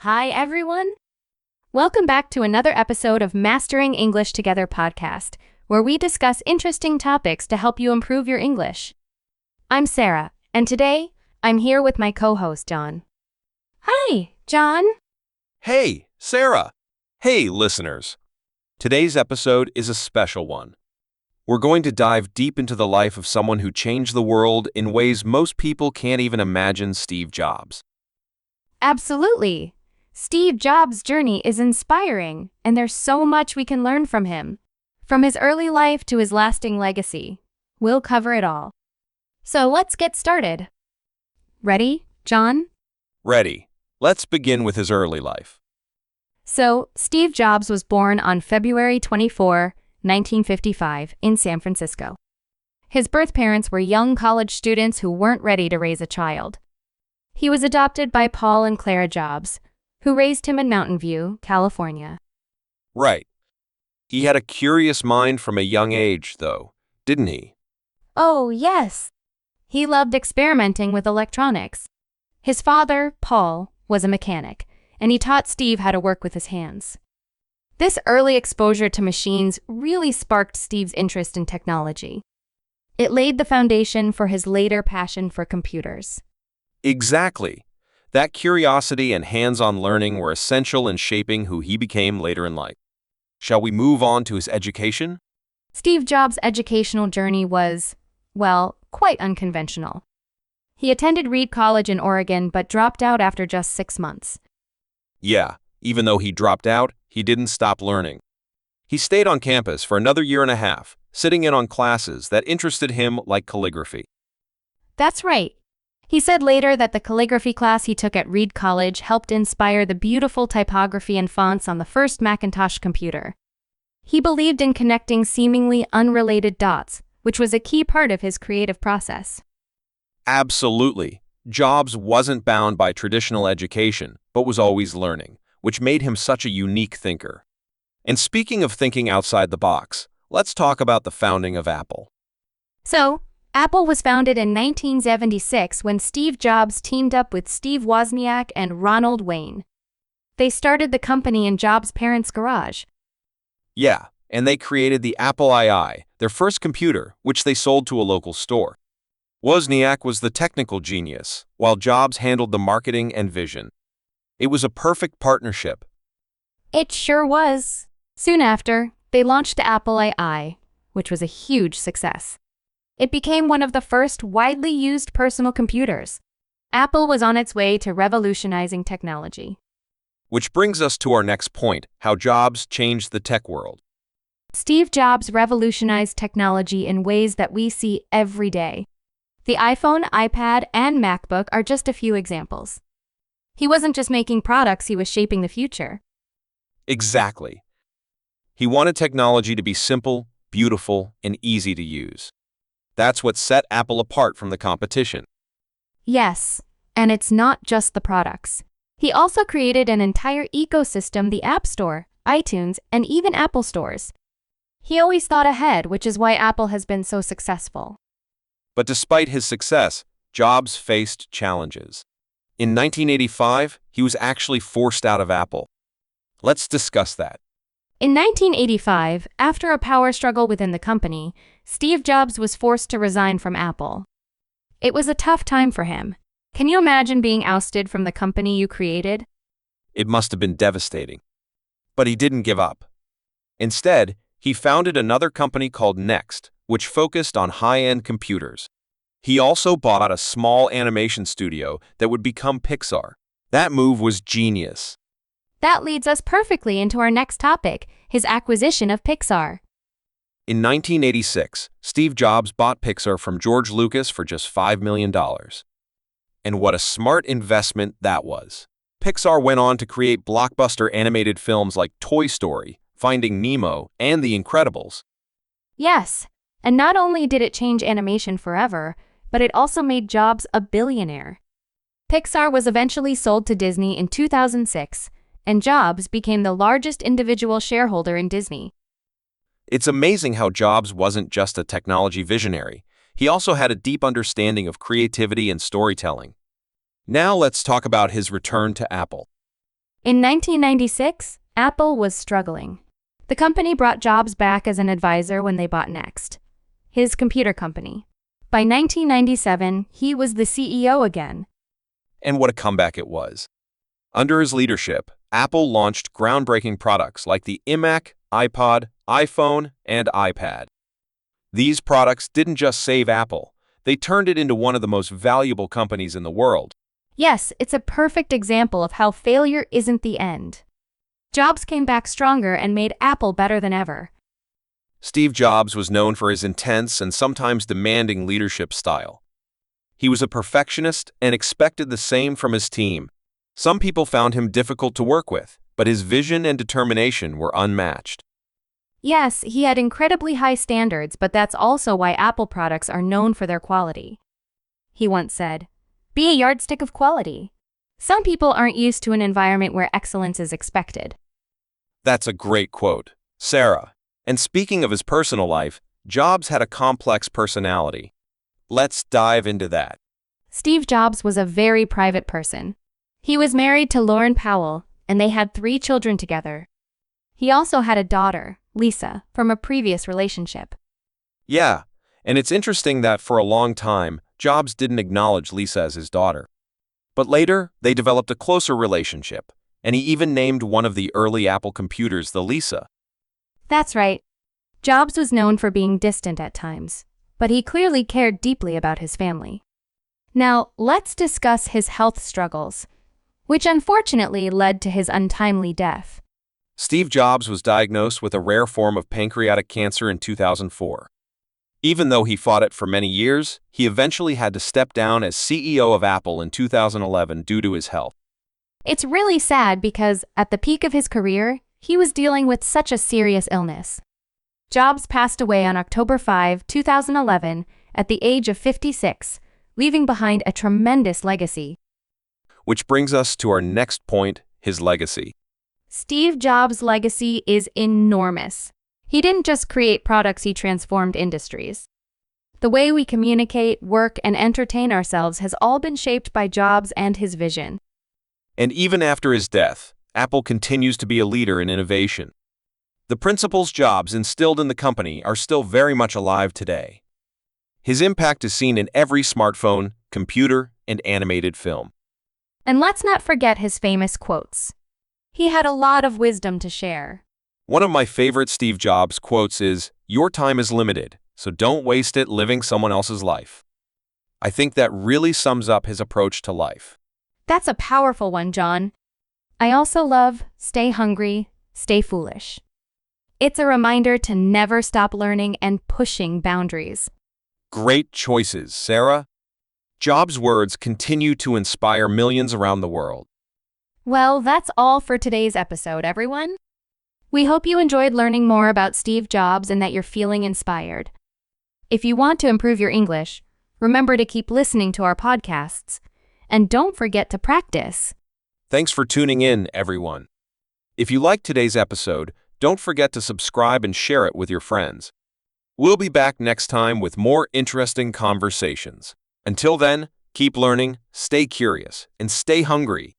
Hi, everyone. Welcome back to another episode of Mastering English Together podcast, where we discuss interesting topics to help you improve your English. I'm Sarah, and today I'm here with my co-host, John. Hi, John. Hey, Sarah. Hey, listeners. Today's episode is a special one. We're going to dive deep into the life of someone who changed the world in ways most people can't even imagine, Steve Jobs. Absolutely. Steve Jobs' journey is inspiring, and there's so much we can learn from him. From his early life to his lasting legacy, we'll cover it all. So let's get started. Ready, John? Ready. Let's begin with his early life. So, Steve Jobs was born on February 24, 1955, in San Francisco. His birth parents were young college students who weren't ready to raise a child. He was adopted by Paul and Clara Jobs, who raised him in Mountain View, California. Right. He had a curious mind from a young age, though, didn't he? Oh, yes. He loved experimenting with electronics. His father, Paul, was a mechanic, and he taught Steve how to work with his hands. This early exposure to machines really sparked Steve's interest in technology. It laid the foundation for his later passion for computers. Exactly. That curiosity and hands-on learning were essential in shaping who he became later in life. Shall we move on to his education? Steve Jobs' educational journey was, well, quite unconventional. He attended Reed College in Oregon but dropped out after just 6 months. Yeah, even though he dropped out, he didn't stop learning. He stayed on campus for another year and a half, sitting in on classes that interested him like calligraphy. That's right. He said later that the calligraphy class he took at Reed College helped inspire the beautiful typography and fonts on the first Macintosh computer. He believed in connecting seemingly unrelated dots, which was a key part of his creative process. Absolutely. Jobs wasn't bound by traditional education, but was always learning, which made him such a unique thinker. And speaking of thinking outside the box, let's talk about the founding of Apple. So, Apple was founded in 1976 when Steve Jobs teamed up with Steve Wozniak and Ronald Wayne. They started the company in Jobs' parents' garage. Yeah, and they created the Apple II, their first computer, which they sold to a local store. Wozniak was the technical genius, while Jobs handled the marketing and vision. It was a perfect partnership. It sure was. Soon after, they launched the Apple II, which was a huge success. It became one of the first widely used personal computers. Apple was on its way to revolutionizing technology. Which brings us to our next point, how Jobs changed the tech world. Steve Jobs revolutionized technology in ways that we see every day. The iPhone, iPad, and MacBook are just a few examples. He wasn't just making products, he was shaping the future. Exactly. He wanted technology to be simple, beautiful, and easy to use. That's what set Apple apart from the competition. Yes, and it's not just the products. He also created an entire ecosystem, the App Store, iTunes, and even Apple stores. He always thought ahead, which is why Apple has been so successful. But despite his success, Jobs faced challenges. In 1985, he was actually forced out of Apple. Let's discuss that. In 1985, after a power struggle within the company, Steve Jobs was forced to resign from Apple. It was a tough time for him. Can you imagine being ousted from the company you created? It must have been devastating. But he didn't give up. Instead, he founded another company called Next, which focused on high-end computers. He also bought a small animation studio that would become Pixar. That move was genius. That leads us perfectly into our next topic, his acquisition of Pixar. In 1986, Steve Jobs bought Pixar from George Lucas for just $5 million. And what a smart investment that was. Pixar went on to create blockbuster animated films like Toy Story, Finding Nemo, and The Incredibles. Yes, and not only did it change animation forever, but it also made Jobs a billionaire. Pixar was eventually sold to Disney in 2006, and Jobs became the largest individual shareholder in Disney. It's amazing how Jobs wasn't just a technology visionary. He also had a deep understanding of creativity and storytelling. Now let's talk about his return to Apple. In 1996, Apple was struggling. The company brought Jobs back as an advisor when they bought Next, his computer company. By 1997, he was the CEO again. And what a comeback it was. Under his leadership, Apple launched groundbreaking products like the iMac, iPod, iPhone, and iPad. These products didn't just save Apple, they turned it into one of the most valuable companies in the world. Yes, it's a perfect example of how failure isn't the end. Jobs came back stronger and made Apple better than ever. Steve Jobs was known for his intense and sometimes demanding leadership style. He was a perfectionist and expected the same from his team. Some people found him difficult to work with, but his vision and determination were unmatched. Yes, he had incredibly high standards, but that's also why Apple products are known for their quality. He once said, "Be a yardstick of quality." Some people aren't used to an environment where excellence is expected. That's a great quote, Sarah. And speaking of his personal life, Jobs had a complex personality. Let's dive into that. Steve Jobs was a very private person. He was married to Lauren Powell, and they had 3 children together. He also had a daughter, Lisa, from a previous relationship. Yeah, and it's interesting that for a long time, Jobs didn't acknowledge Lisa as his daughter. But later, they developed a closer relationship, and he even named one of the early Apple computers the Lisa. That's right. Jobs was known for being distant at times, but he clearly cared deeply about his family. Now, let's discuss his health struggles, which unfortunately led to his untimely death. Steve Jobs was diagnosed with a rare form of pancreatic cancer in 2004. Even though he fought it for many years, he eventually had to step down as CEO of Apple in 2011 due to his health. It's really sad because, at the peak of his career, he was dealing with such a serious illness. Jobs passed away on October 5, 2011, at the age of 56, leaving behind a tremendous legacy. Which brings us to our next point, his legacy. Steve Jobs' legacy is enormous. He didn't just create products, he transformed industries. The way we communicate, work, and entertain ourselves has all been shaped by Jobs and his vision. And even after his death, Apple continues to be a leader in innovation. The principles Jobs instilled in the company are still very much alive today. His impact is seen in every smartphone, computer, and animated film. And let's not forget his famous quotes. He had a lot of wisdom to share. One of my favorite Steve Jobs quotes is, "Your time is limited, so don't waste it living someone else's life." I think that really sums up his approach to life. That's a powerful one, John. I also love "Stay hungry, stay foolish." It's a reminder to never stop learning and pushing boundaries. Great choices, Sarah. Jobs' words continue to inspire millions around the world. Well, that's all for today's episode, everyone. We hope you enjoyed learning more about Steve Jobs and that you're feeling inspired. If you want to improve your English, remember to keep listening to our podcasts. And don't forget to practice. Thanks for tuning in, everyone. If you liked today's episode, don't forget to subscribe and share it with your friends. We'll be back next time with more interesting conversations. Until then, keep learning, stay curious, and stay hungry.